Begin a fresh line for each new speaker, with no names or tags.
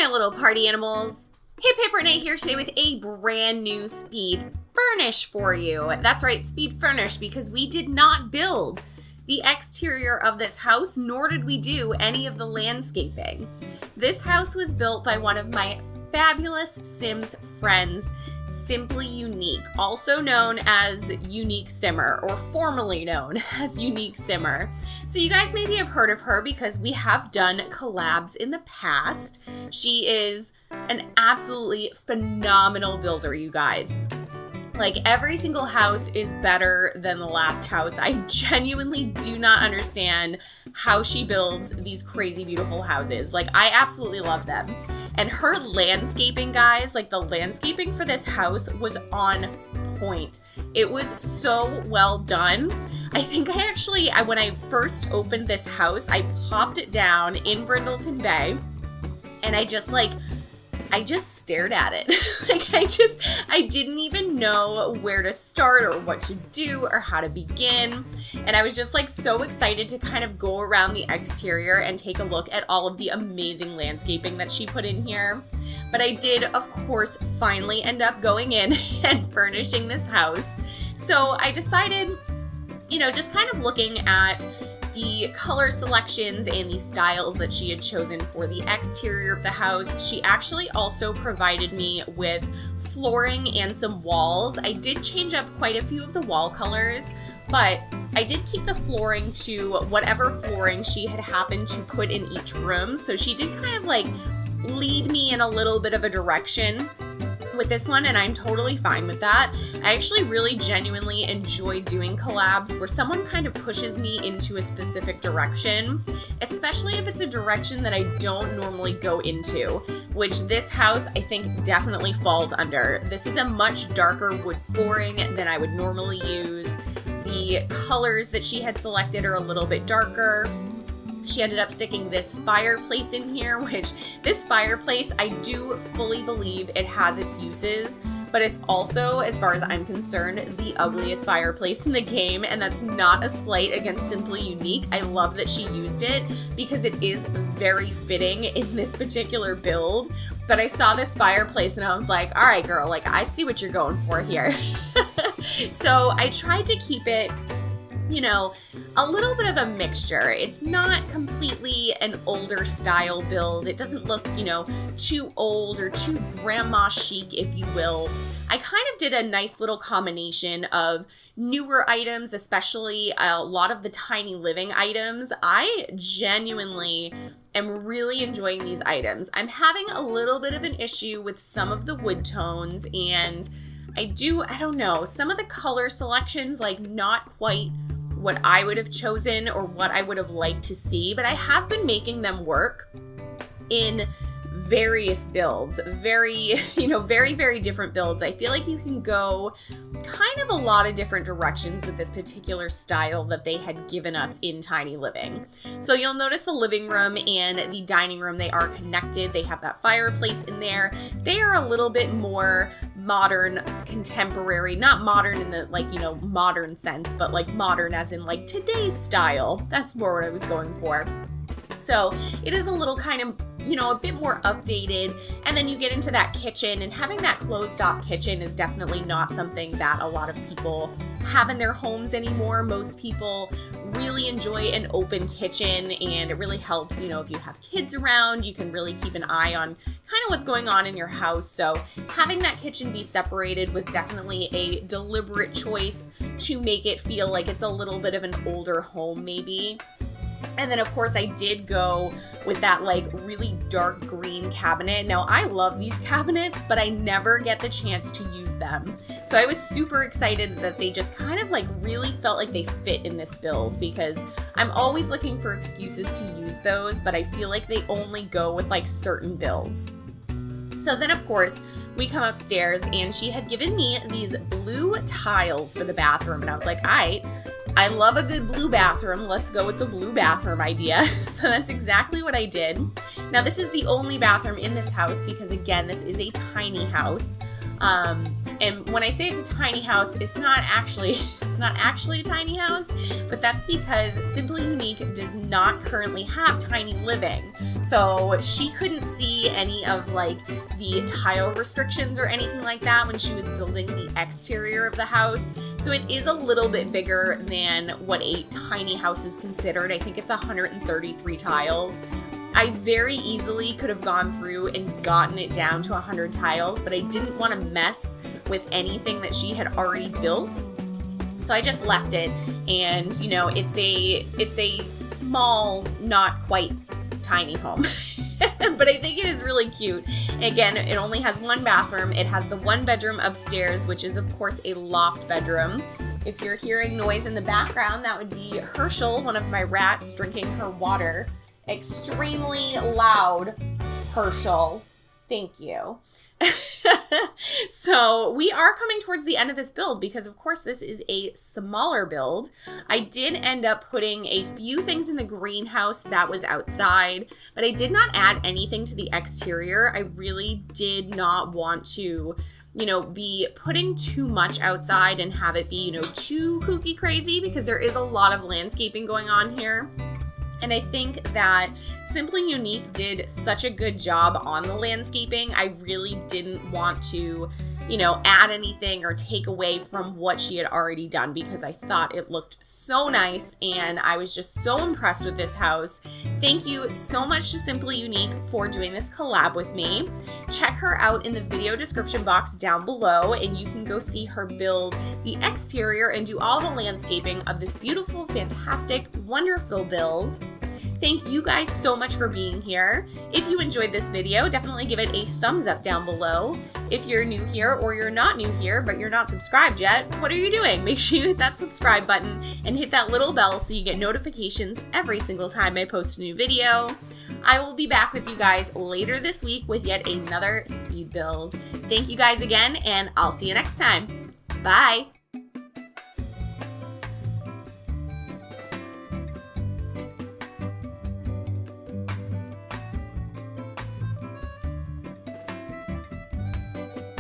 my little party animals. Hiphiprenee here today with a brand new speed furnish for you. That's right, speed furnish, because we did not build the exterior of this house, nor did we do any of the landscaping. This house was built by one of my fabulous Sims friends, Simply Unique, also known as Unique Simmer, or formerly known as Unique Simmer. So you guys maybe have heard of her because we have done collabs in the past. She is an absolutely phenomenal builder, you guys. Like, every single house is better than the last house. I genuinely do not understand how she builds these crazy beautiful houses. Like, I absolutely love them. And her landscaping, guys, like the landscaping for this house was on point. It was so well done. I think when I first opened this house, I popped it down in Brindleton Bay and I just stared at it. I didn't even know where to start or what to do or how to begin. And I was just so excited to kind of go around the exterior and take a look at all of the amazing landscaping that she put in here. But I did, of course, finally end up going in and furnishing this house. So I decided, just kind of looking at the color selections and the styles that she had chosen for the exterior of the house. She actually also provided me with flooring and some walls. I did change up quite a few of the wall colors, but I did keep the flooring to whatever flooring she had happened to put in each room. So she did kind of lead me in a little bit of a direction with this one, and I'm totally fine with that. I actually really genuinely enjoy doing collabs where someone kind of pushes me into a specific direction, especially if it's a direction that I don't normally go into, which this house I think definitely falls under. This is a much darker wood flooring than I would normally use. The colors that she had selected are a little bit darker. She ended up sticking this fireplace in here, which this fireplace, I do fully believe it has its uses, but it's also, as far as I'm concerned, the ugliest fireplace in the game, and that's not a slight against Simply Unique. I love that she used it because it is very fitting in this particular build. But I saw this fireplace and I was like, all right, girl, I see what you're going for here. So I tried to keep it a little bit of a mixture. It's not completely an older style build. It doesn't look, too old or too grandma chic, if you will. I kind of did a nice little combination of newer items, especially a lot of the tiny living items. I genuinely am really enjoying these items. I'm having a little bit of an issue with some of the wood tones, and I don't know, some of the color selections, not quite what I would have chosen or what I would have liked to see, but I have been making them work in various builds, very different builds. I feel like you can go kind of a lot of different directions with this particular style that they had given us in Tiny Living. So you'll notice the living room and the dining room, they are connected. They have that fireplace in there. They are a little bit more modern, contemporary, not modern in the modern sense, but modern as in today's style. That's more what I was going for. So it is a little kind of, a bit more updated. And then you get into that kitchen, and having that closed off kitchen is definitely not something that a lot of people have in their homes anymore. Most people really enjoy an open kitchen, and it really helps, if you have kids around, you can really keep an eye on kind of what's going on in your house. So having that kitchen be separated was definitely a deliberate choice to make it feel like it's a little bit of an older home maybe. And then, of course, I did go with that really dark green cabinet. Now, I love these cabinets, but I never get the chance to use them. So I was super excited that they just kind of really felt like they fit in this build, because I'm always looking for excuses to use those, but I feel like they only go with certain builds. So then, of course, we come upstairs and she had given me these blue tiles for the bathroom, and I was like, all right, I love a good blue bathroom. Let's go with the blue bathroom idea. So that's exactly what I did. Now, this is the only bathroom in this house because, again, this is a tiny house. And when I say it's a tiny house, it's not actually a tiny house, but that's because Simply Unique does not currently have tiny living. So she couldn't see any of like the tile restrictions or anything like that when she was building the exterior of the house. So it is a little bit bigger than what a tiny house is considered. I think it's 133 tiles. I very easily could have gone through and gotten it down to 100 tiles, but I didn't want to mess with anything that she had already built. So I just left it, and you know, it's a small, not quite tiny home. But I think it is really cute. Again, it only has one bathroom. It has the one bedroom upstairs, which is of course a loft bedroom. If you're hearing noise in the background, that would be Herschel, one of my rats, drinking her water. Extremely loud, Herschel. Thank you. So we are coming towards the end of this build because of course this is a smaller build. I did end up putting a few things in the greenhouse that was outside, but I did not add anything to the exterior. I really did not want to, you know, be putting too much outside and have it be, you know, too kooky crazy, because there is a lot of landscaping going on here. And I think that Simply Unique did such a good job on the landscaping. I really didn't want to, you know, add anything or take away from what she had already done, because I thought it looked so nice and I was just so impressed with this house. Thank you so much to Simply Unique for doing this collab with me. Check her out in the video description box down below and you can go see her build the exterior and do all the landscaping of this beautiful, fantastic, wonderful build. Thank you guys so much for being here. If you enjoyed this video, definitely give it a thumbs up down below. If you're new here or you're not new here, but you're not subscribed yet, what are you doing? Make sure you hit that subscribe button and hit that little bell so you get notifications every single time I post a new video. I will be back with you guys later this week with yet another speed build. Thank you guys again, and I'll see you next time. Bye.